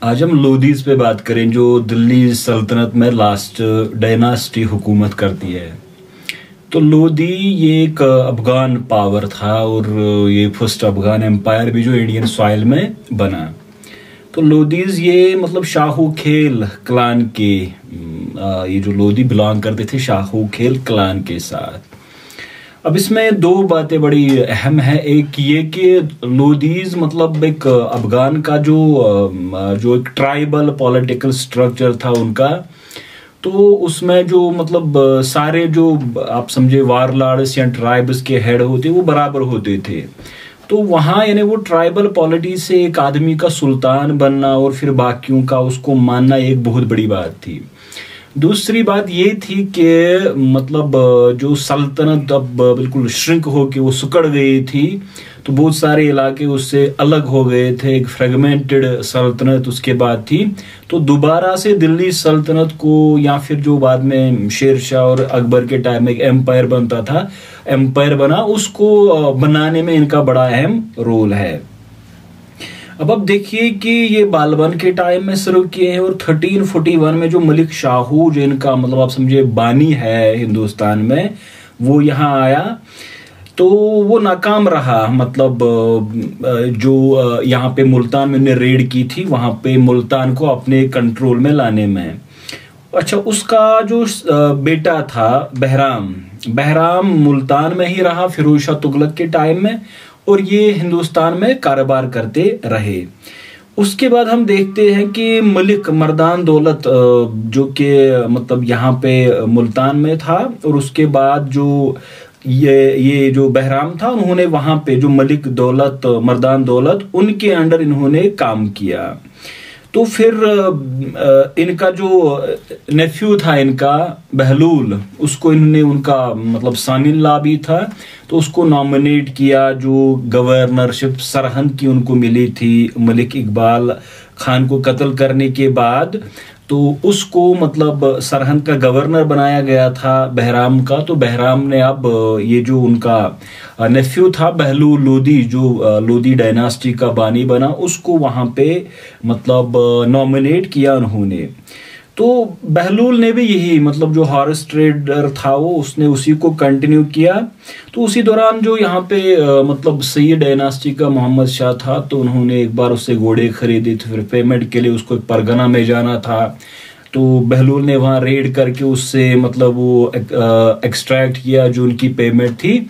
आज हम लोदीज पे बात करें जो दिल्ली सल्तनत में लास्ट डायनास्टी हुकूमत करती है। तो लोदी ये एक अफगान पावर था और ये फर्स्ट अफगान एम्पायर भी जो इंडियन सॉइल में बना। तो लोदीज ये मतलब शाहू खेल क्लान के ये जो लोदी बिलोंग करते थे शाहू खेल क्लान के साथ। अब इसमें दो बातें बड़ी अहम है। एक ये कि लोदीज मतलब एक अफगान का जो एक ट्राइबल पॉलिटिकल स्ट्रक्चर था उनका, तो उसमें जो मतलब सारे जो आप समझे वारलाड्स या ट्राइब्स के हेड होते वो बराबर होते थे। तो वहाँ यानी वो ट्राइबल पॉलिटी से एक आदमी का सुल्तान बनना और फिर बाकियों का उसको मानना एक बहुत बड़ी बात थी। दूसरी बात ये थी कि मतलब जो सल्तनत अब बिल्कुल श्रिंक होके वो सिकुड़ गई थी, तो बहुत सारे इलाके उससे अलग हो गए थे। एक फ्रेगमेंटेड सल्तनत उसके बाद थी। तो दोबारा से दिल्ली सल्तनत को या फिर जो बाद में शेर शाह और अकबर के टाइम में एक एम्पायर बनता था, एम्पायर बना, उसको बनाने में इनका बड़ा अहम रोल है। अब देखिए कि ये बालबन के टाइम में शुरू किए हैं और 1341 में जो मलिक शाहू जो इनका मतलब आप समझे बानी है हिंदुस्तान में, वो यहाँ आया तो वो नाकाम रहा। मतलब जो यहाँ पे मुल्तान में उन्हें रेड की थी, वहां पे मुल्तान को अपने कंट्रोल में लाने में। अच्छा, उसका जो बेटा था बहराम मुल्तान में ही रहा फिरोज शाह तुगलक के टाइम में, और ये हिंदुस्तान में कारोबार करते रहे। उसके बाद हम देखते हैं कि मलिक मर्दान दौलत जो कि मतलब यहाँ पे मुल्तान में था, और उसके बाद जो ये जो बहराम था उन्होंने वहां पे जो मलिक दौलत मर्दान दौलत उनके अंडर इन्होंने काम किया। तो फिर इनका जो नेफ्यू था इनका बहलूल, उसको इन्होंने उनका मतलब सानिल्ला भी था, तो उसको नॉमिनेट किया। जो गवर्नरशिप सरहंद की उनको मिली थी मलिक इकबाल खान को कत्ल करने के बाद, तो उसको मतलब सरहंद का गवर्नर बनाया गया था बहराम का। तो बहराम ने अब ये जो उनका नेफ्यू था बहलूल लोदी, जो लोदी डायनास्टी का बानी बना, उसको वहां पे मतलब नॉमिनेट किया उन्होंने। तो बहलूल ने भी यही मतलब जो हॉर्स ट्रेडर था वो उसने उसी को कंटिन्यू किया। तो उसी दौरान जो यहाँ पे मतलब सैयद डायनास्टी का मोहम्मद शाह था, तो उन्होंने एक बार उससे घोड़े खरीदे थे, फिर पेमेंट के लिए उसको एक परगना में जाना था। तो बहलूल ने वहाँ रेड करके उससे मतलब वो एक्सट्रैक्ट किया जो उनकी पेमेंट थी।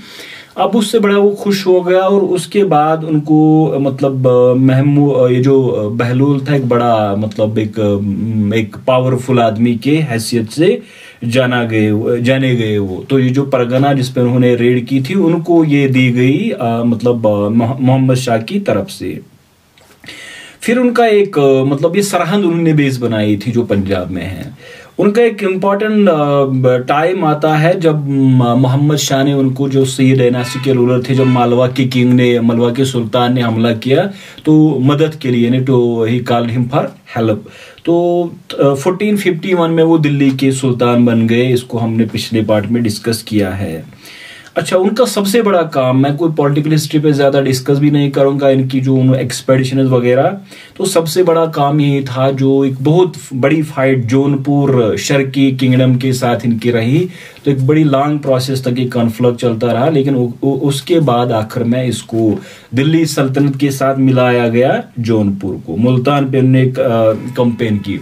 अब उससे बड़ा वो खुश हो गया, और उसके बाद उनको मतलब महमूद ये जो बहलूल था एक बड़ा मतलब एक पावरफुल आदमी के हैसियत से जाने गए वो। तो ये जो परगना जिस पर उन्होंने रेड की थी उनको ये दी गई मतलब मोहम्मद शाह की तरफ से। फिर उनका एक मतलब ये सरहंद उन्होंने बेस बनाई थी जो पंजाब में है। उनका एक इम्पॉर्टेंट टाइम आता है जब मोहम्मद शाह ने उनको, जो सैयद डायनास्टी के रूलर थे, जब मालवा के किंग ने, मालवा के सुल्तान ने हमला किया तो मदद के लिए, तो he called him for help. तो 1451 में वो दिल्ली के सुल्तान बन गए। इसको हमने पिछले पार्ट में डिस्कस किया है। अच्छा, उनका सबसे बड़ा काम, मैं कोई पॉलिटिकल हिस्ट्री पे ज्यादा डिस्कस भी नहीं करूंगा इनकी जो एक्सपेडिशन वगैरह, तो सबसे बड़ा काम यही था जो एक बहुत बड़ी फाइट जौनपुर शर्की किंगडम के साथ इनकी रही। तो एक बड़ी लॉन्ग प्रोसेस तक ये कॉन्फ्लिक्ट चलता रहा, लेकिन उसके बाद आखिर में इसको दिल्ली सल्तनत के साथ मिलाया गया जौनपुर को। मुल्तान पे उन्होंने कैंपेन की।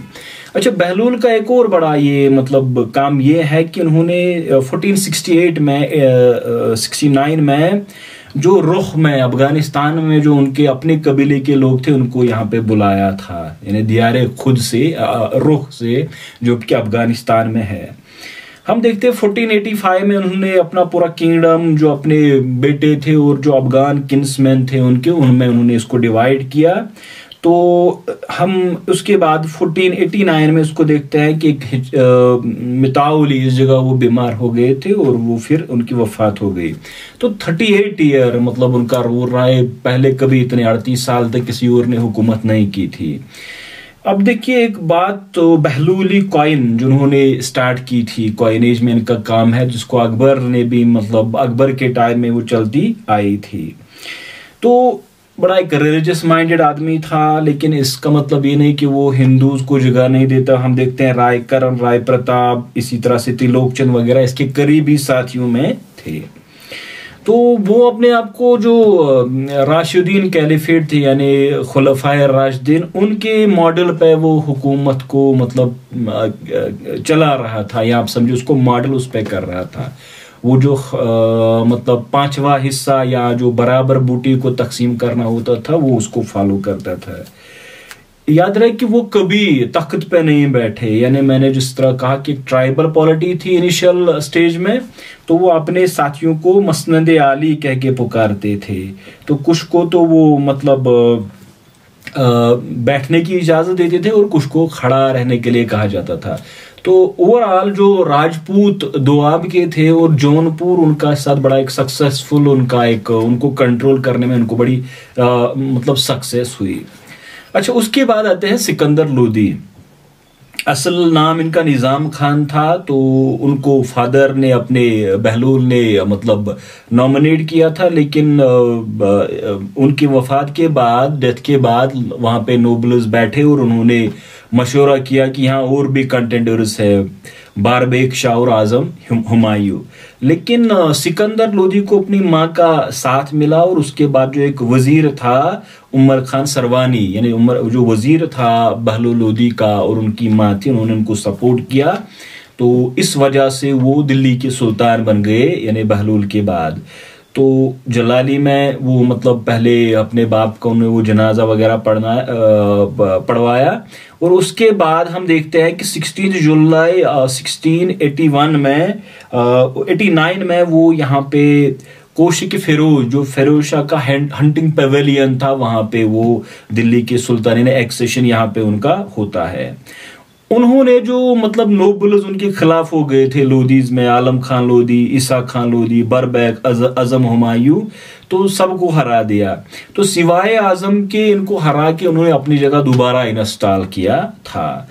अच्छा, बहलूल का एक और बड़ा ये मतलब काम ये है कि उन्होंने 1468 में 69 में जो रुख में अफगानिस्तान में जो उनके अपने कबीले के लोग थे उनको यहाँ पे बुलाया था, यानी दियारे खुद से रुख से जो कि अफगानिस्तान में है। हम देखते हैं 1485 में उन्होंने अपना पूरा किंगडम जो अपने बेटे थे और जो अफगान किंग्समैन थे उनके, उनमें उन्होंने इसको डिवाइड किया। तो हम उसके बाद 1489 में उसको देखते हैं कि मिताउली इस जगह वो बीमार हो गए थे और वो फिर उनकी वफात हो गई। तो 38 ईयर मतलब उनका रूल रहा है। पहले कभी इतने 38 साल तक किसी और ने हुकूमत नहीं की थी। अब देखिए एक बात, तो बहलूली कॉइन जो उन्होंने स्टार्ट की थी, कॉइनेज में इनका काम है, जिसको अकबर ने भी मतलब अकबर के टाइम में वो चलती आई थी। तो बड़ा एक रिलीजियस माइंडेड आदमी था, लेकिन इसका मतलब ये नहीं कि वो हिंदूज को जगह नहीं देता। हम देखते हैं रायकर और राय प्रताप, इसी तरह से त्रिलोकचंद वगैरह इसके करीबी साथियों में थे। तो वो अपने आप को जो राशिदीन कैलिफेट थे यानी खुलफाए राशिदीन, उनके मॉडल पे वो हुकूमत को मतलब चला रहा था, या आप समझो उसको मॉडल उस पे कर रहा था। वो जो मतलब 5वां हिस्सा या जो बराबर बूटी को तकसीम करना होता था वो उसको फॉलो करता था। याद रहे कि वो कभी तख्त पे नहीं बैठे, यानी मैंने जिस तरह कहा कि ट्राइबल पॉलिटी थी इनिशियल स्टेज में, तो वो अपने साथियों को मसनद आली कह के पुकारते थे। तो कुछ को तो वो मतलब बैठने की इजाजत देते थे और कुछ को खड़ा रहने के लिए कहा जाता था। तो ओवरऑल जो राजपूत दोआब के थे और जौनपुर उनका साथ बड़ा एक सक्सेसफुल उनका एक उनको कंट्रोल करने में उनको बड़ी मतलब सक्सेस हुई। अच्छा, उसके बाद आते हैं सिकंदर लोदी। असल नाम इनका निजाम खान था, तो उनको फादर ने अपने बहलूल ने मतलब नॉमिनेट किया था, लेकिन उनकी वफात के बाद, डेथ के बाद वहां पे नोबल्स बैठे और उन्होंने मशवरा किया कि यहाँ और भी कंटेंडर्स है, बारबेक शाह और आजम हुमायूं। लेकिन सिकंदर लोदी को अपनी माँ का साथ मिला, और उसके बाद जो एक वजीर था उमर खान सरवानी, यानी उमर जो वजीर था बहलूल लोदी का और उनकी माँ थी, उन्होंने उनको सपोर्ट किया। तो इस वजह से वो दिल्ली के सुल्तान बन गए, यानी बहलूल के बाद। तो जलाली में वो मतलब पहले अपने बाप का उन्हें वो जनाजा वगैरह पढ़वाया, और उसके बाद हम देखते हैं कि 16 जुलाई 1681 में 89 में वो यहाँ पे कोशिक फिरोज, जो फिरोज शाह का हंटिंग पेवेलियन था, वहां पे वो दिल्ली के सुल्तानी ने एक्सेशन यहाँ पे उनका होता है। उन्होंने जो मतलब नोबल्स उनके खिलाफ हो गए थे लोदीज में, आलम खान लोदी, ईसा खान लोदी, बरबैक, अजम हुमायूं, तो सबको हरा दिया। तो सिवाय आजम के इनको हरा के उन्होंने अपनी जगह दोबारा इंस्टॉल किया था।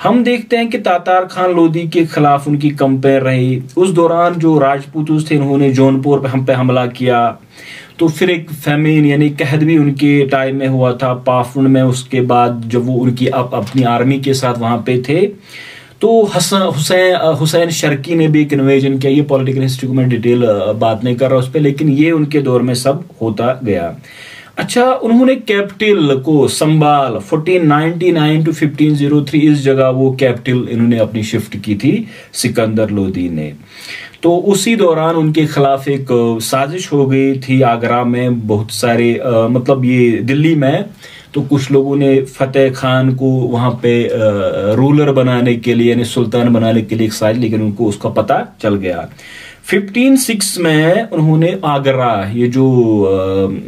हम देखते हैं कि तातार खान लोदी के खिलाफ उनकी कंपेयर रही। उस दौरान जो राजपूत थे उन्होंने जौनपुर पे हम पे हमला किया। तो फिर एक फेमिन यानी कहद भी उनके टाइम में हुआ था पाफुन में। उसके बाद जब वो उनकी अपनी आर्मी के साथ वहां पे थे, तो हुसैन शर्की ने भी एक इन्वेजन किया। ये पॉलिटिकल हिस्ट्री को मैं डिटेल बात नहीं कर रहा उस पर, लेकिन ये उनके दौर में सब होता गया। अच्छा, उन्होंने कैपिटल को संभाल 1499 to 1503 इस जगह वो कैपिटल इन्होंने अपनी शिफ्ट की थी सिकंदर लोदी ने। तो उसी दौरान उनके खिलाफ एक साजिश हो गई थी आगरा में, बहुत सारे मतलब ये दिल्ली में। तो कुछ लोगों ने फतेह खान को वहां पे रूलर बनाने के लिए यानी सुल्तान बनाने के लिए एक साजिश, लेकिन उनको उसका पता चल गया। 1506 में उन्होंने आगरा, ये जो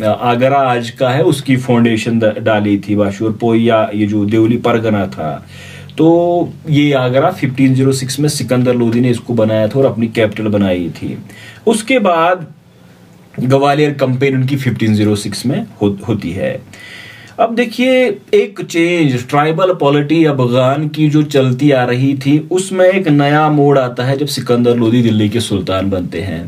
आगरा आज का है, उसकी फाउंडेशन डाली थी। बाशूर पोया ये जो देवली परगना था, तो ये आगरा 1506 में सिकंदर लोदी ने इसको बनाया था और अपनी कैपिटल बनाई थी। उसके बाद ग्वालियर कंपेन उनकी 1506 में होती है। अब देखिए, एक चेंज ट्राइबल पॉलिटी अफगान की जो चलती आ रही थी, उसमें एक नया मोड़ आता है जब सिकंदर लोदी दिल्ली के सुल्तान बनते हैं।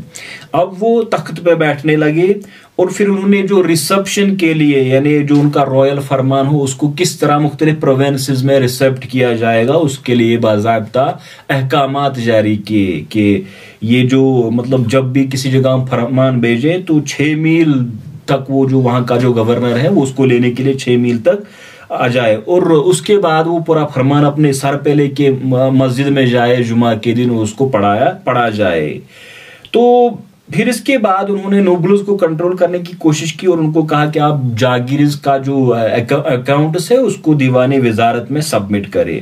अब वो तख्त पे बैठने लगे, और फिर उन्होंने जो रिसेप्शन के लिए यानी जो उनका रॉयल फरमान हो उसको किस तरह मुख्तलिफ प्रोविंसेस में रिसेप्ट किया जाएगा, उसके लिए बाज़ाब्ता अहकामात जारी किए कि ये जो मतलब जब भी किसी जगह हम फरमान भेजें तो 6 मील तक वो जो वहां का जो गवर्नर है वो उसको लेने के लिए 6 मील तक आ जाए, और उसके बाद वो पूरा फरमान अपने सर पे लेके मस्जिद में जाए, जुमा के दिन उसको पढ़ा जाए। तो फिर इसके बाद उन्होंने नोबल्स को कंट्रोल करने की कोशिश की और उनको कहा कि आप जागीर का जो अकाउंट्स है उसको दीवानी वजारत में सबमिट करें।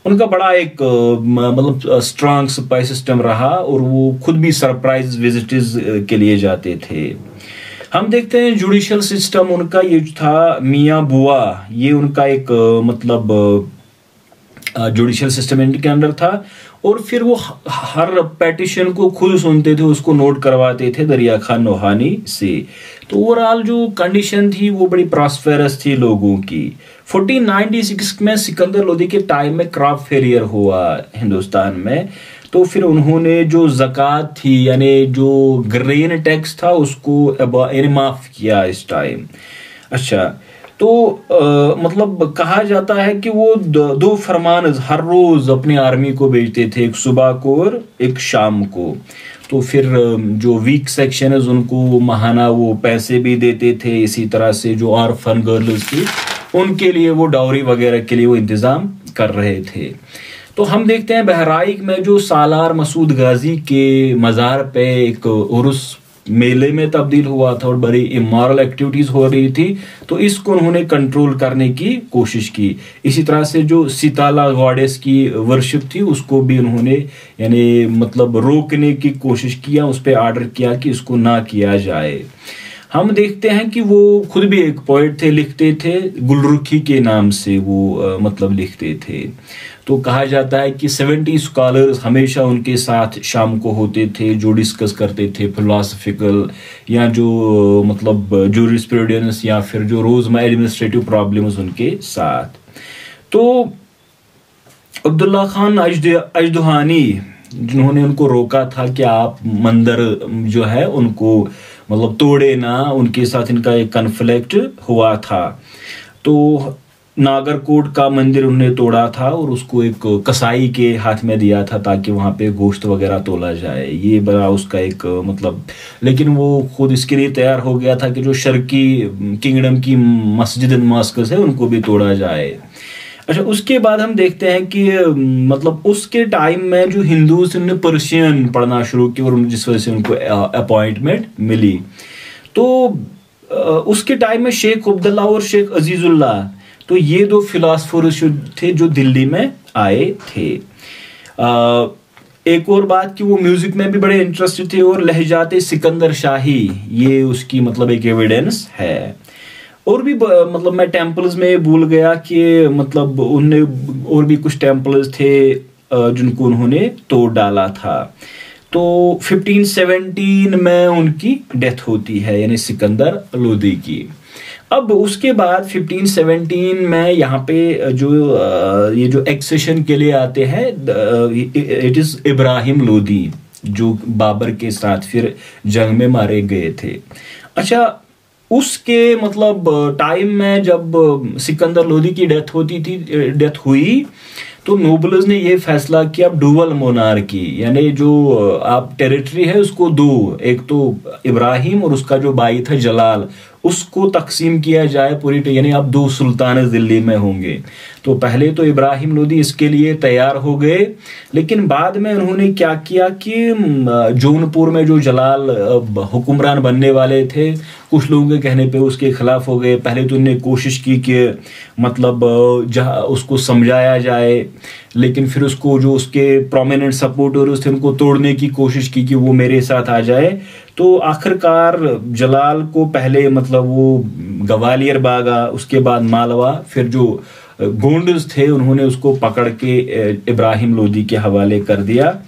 उनका बड़ा एक मतलब स्ट्रांग सप्लाई सिस्टम रहा, और वो खुद भी सरप्राइज विजिट्स के लिए जाते थे। हम देखते हैं जुडिशियल सिस्टम उनका ये था, मियाँ बुआ, ये उनका एक मतलब जुडिशियल सिस्टम इनके अंडर था। और फिर वो हर पेटिशन को खुद सुनते थे, उसको नोट करवाते थे दरिया खान नोहानी से। तो ओवरऑल जो कंडीशन थी वो बड़ी प्रॉस्पेरस थी लोगों की। 1496 में सिकंदर लोदी के टाइम में क्रॉप फेलियर हुआ हिंदुस्तान में, तो फिर उन्होंने जो ज़कात थी यानी जो ग्रेन टैक्स था उसको माफ किया इस टाइम। अच्छा, तो मतलब कहा जाता है कि वो दो फरमान हर रोज अपनी आर्मी को भेजते थे, एक सुबह को और एक शाम को। तो फिर जो वीक सेक्शन है उनको महाना वो पैसे भी देते थे, इसी तरह से जो ऑर्फन गर्ल्स थी उनके लिए वो डाउरी वगैरह के लिए वो इंतजाम कर रहे थे। तो हम देखते हैं बहराइच में जो सालार मसूद गाजी के मज़ार पे एक उर्स मेले में तब्दील हुआ था और बड़ी इमोरल एक्टिविटीज हो रही थी, तो इसको उन्होंने कंट्रोल करने की कोशिश की। इसी तरह से जो सीताला गॉडेस की वर्शिप थी उसको भी उन्होंने यानी मतलब रोकने की कोशिश किया, उस पर आर्डर किया कि इसको ना किया जाए। हम देखते हैं कि वो खुद भी एक पोएट थे, लिखते थे, गुलरुखी के नाम से वो मतलब लिखते थे। तो कहा जाता है कि 70 स्कॉलर्स हमेशा उनके साथ शाम को होते थे, जो डिस्कस करते थे फिलोसफिकल या जो मतलब जूरिस्प्रूडेंस या फिर जो रोजमर्रा एडमिनिस्ट्रेटिव प्रॉब्लम्स उनके साथ। तो अब्दुल्ला खान अजदुहानी जिन्होंने उनको रोका था कि आप मंदिर जो है उनको मतलब तोड़े ना, उनके साथ इनका एक कन्फ्लिक्ट हुआ था। तो नागरकोट का मंदिर उन्होंने तोड़ा था और उसको एक कसाई के हाथ में दिया था ताकि वहां पे गोश्त वगैरह तोला जाए, ये बड़ा उसका एक मतलब। लेकिन वो खुद इसके लिए तैयार हो गया था कि जो शर्की किंगडम की मस्जिद मॉस्कस है उनको भी तोड़ा जाए। अच्छा, उसके बाद हम देखते हैं कि मतलब उसके टाइम में जो हिंदूज ने पर्शियन पढ़ना शुरू किया और जिस वजह से उनको अपॉइंटमेंट मिली। तो उसके टाइम में शेख अब्दुल्ला और शेख अजीजुल्ला, तो ये दो फिलोसफर्स थे जो दिल्ली में आए थे। एक और बात कि वो म्यूजिक में भी बड़े इंटरेस्टेड थे और लहजाते सिकंदर शाही ये उसकी मतलब एक एविडेंस है। और भी मतलब मैं टेम्पल्स में भूल गया कि मतलब उनने और भी कुछ टेम्पल्स थे जिनको उन्होंने तोड़ डाला था। तो 1517 में उनकी डेथ होती है, यानी सिकंदर लोदी की। अब उसके बाद 1517 में यहाँ पे जो ये जो एक्सेशन के लिए आते हैं, इट इज इब्राहिम लोदी जो बाबर के साथ फिर जंग में मारे गए थे। अच्छा, उसके मतलब टाइम में जब सिकंदर लोदी की डेथ हुई तो नोबल्स ने ये फैसला किया अब डुअल मोनार्की, यानी जो आप टेरिटरी है उसको दो, एक तो इब्राहिम और उसका जो भाई था जलाल, उसको तकसीम किया जाए पूरी, यानी अब दो सुल्तान दिल्ली में होंगे। तो पहले तो इब्राहिम लोदी इसके लिए तैयार हो गए, लेकिन बाद में उन्होंने क्या किया कि जौनपुर में जो जलाल हुक्मरान बनने वाले थे, कुछ लोगों के कहने पे उसके खिलाफ हो गए। पहले तो उन्होंने कोशिश की कि मतलब जहाँ उसको समझाया जाए, लेकिन फिर उसको जो उसके प्रोमिनेंट सपोर्टर्स थे उनको तोड़ने की कोशिश की कि वो मेरे साथ आ जाए। तो आखिरकार जलाल को पहले मतलब वो ग्वालियर भागा, उसके बाद मालवा, फिर जो गोंड्स थे उन्होंने उसको पकड़ के इब्राहिम लोदी के हवाले कर दिया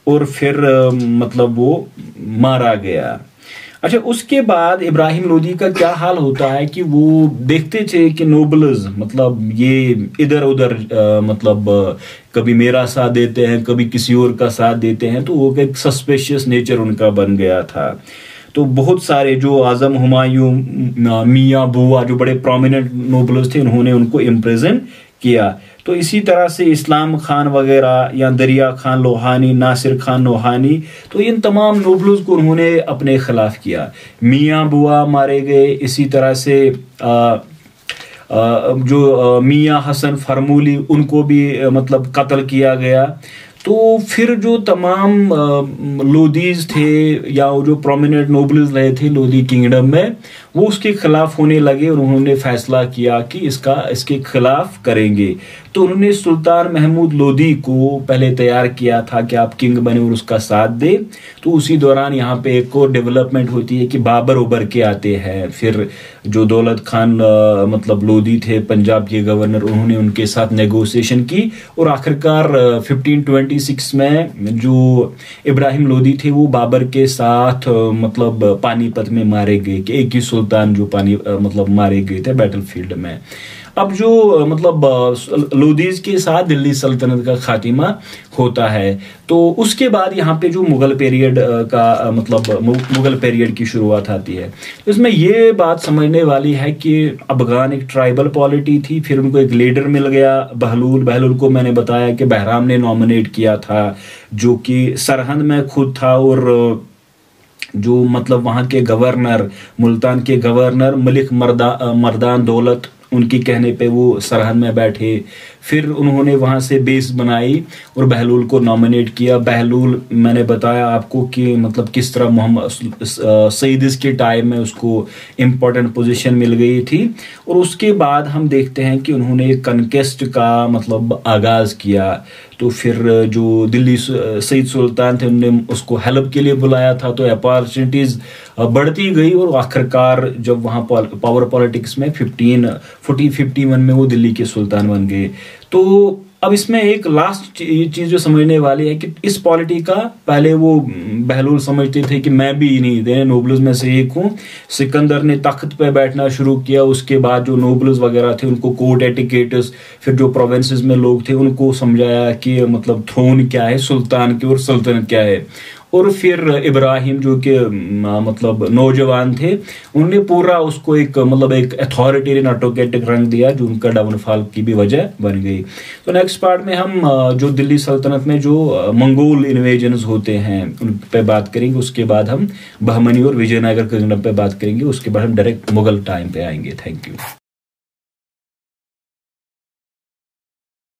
और फिर मतलब वो मारा गया। अच्छा, उसके बाद इब्राहिम लोदी का क्या हाल होता है कि वो देखते थे कि नोबल्स मतलब ये इधर उधर मतलब कभी मेरा साथ देते हैं, कभी किसी और का साथ देते हैं, तो वो एक सस्पेशियस नेचर उनका बन गया था। तो बहुत सारे जो आजम हुमायूं, मियाँ बुआ, जो बड़े प्रोमिनेंट नोबल्स थे, उन्होंने उनको इम्प्रिजन किया। तो इसी तरह से इस्लाम खान वगैरह या दरिया खान लोहानी, नासिर खान नोहानी, तो इन तमाम नोबल्स को उन्होंने अपने खिलाफ किया। मियाँ बुआ मारे गए, इसी तरह से जो मियाँ हसन फरमूली उनको भी मतलब कत्ल किया गया। तो फिर जो तमाम लोदीज थे या जो प्रोमिनेंट नोबल्स रहे थे लोदी किंगडम में, वो उसके खिलाफ होने लगे और उन्होंने फैसला किया कि इसके खिलाफ करेंगे। तो उन्होंने सुल्तान महमूद लोदी को पहले तैयार किया था कि आप किंग बने और उसका साथ दे। तो उसी दौरान यहाँ पे एक और डेवलपमेंट होती है कि बाबर उभर के आते हैं। फिर जो दौलत खान मतलब लोदी थे पंजाब के गवर्नर, उन्होंने उनके साथ नेगोशिएशन की और आखिरकार 1526 में जो इब्राहिम लोदी थे वो बाबर के साथ मतलब पानीपत में मारे गए, कि एक ही सुल्तान जो मतलब मारे गए थे बैटलफील्ड में। अब जो मतलब लोदीज के साथ दिल्ली सल्तनत का खात्मा होता है, तो उसके बाद यहाँ पे जो मुगल पीरियड का मतलब मुगल पीरियड की शुरुआत आती है। इसमें ये बात समझने वाली है कि अफगान एक ट्राइबल पॉलिटी थी, फिर उनको एक लीडर मिल गया बहलूल को मैंने बताया कि बहराम ने नॉमिनेट किया था, जो कि सरहंद में खुद था, और जो मतलब वहाँ के गवर्नर, मुल्तान के गवर्नर मलिक मर्दान दौलत, उनकी कहने पे वो सरहद में बैठे। फिर उन्होंने वहाँ से बेस बनाई और बहलूल को नॉमिनेट किया। बहलूल मैंने बताया आपको कि मतलब किस तरह मोहम्मद सईद के टाइम में उसको इम्पोर्टेंट पोजीशन मिल गई थी। और उसके बाद हम देखते हैं कि उन्होंने कनकेस्ट का मतलब आगाज़ किया। तो फिर जो दिल्ली सईद सुल्तान थे, उन्होंने उसको हेल्प के लिए बुलाया था, तो अपॉर्चुनिटीज़ बढ़ती गई, और आखिरकार जब वहाँ पावर पॉलिटिक्स में 1551 में वो दिल्ली के सुल्तान बन गए। तो अब इसमें एक लास्ट चीज जो समझने वाली है कि इस पॉलिटी का पहले वो बहलूल समझते थे कि मैं भी नहीं नोबल्स में से एक हूँ। सिकंदर ने तख्त पे बैठना शुरू किया, उसके बाद जो नोबल्स वगैरह थे उनको कोर्ट एटिकेट्स, फिर जो प्रोविंसेस में लोग थे उनको समझाया कि मतलब थ्रोन क्या है सुल्तान की और सल्तनत क्या है। और फिर इब्राहिम जो कि मतलब नौजवान थे, उन्होंने पूरा उसको एक मतलब एक अथॉरिटेरियन ऑटोक्रेटिक रंग दिया, जो उनका डाउनफॉल की भी वजह बन गई। तो नेक्स्ट पार्ट में हम जो दिल्ली सल्तनत में जो मंगोल इन्वेजन्स होते हैं उन पे बात करेंगे। उसके बाद हम बहमनी और विजयनगर किंगडम पे बात करेंगे। उसके बाद हम डायरेक्ट मुगल टाइम पे आएंगे। Thank you.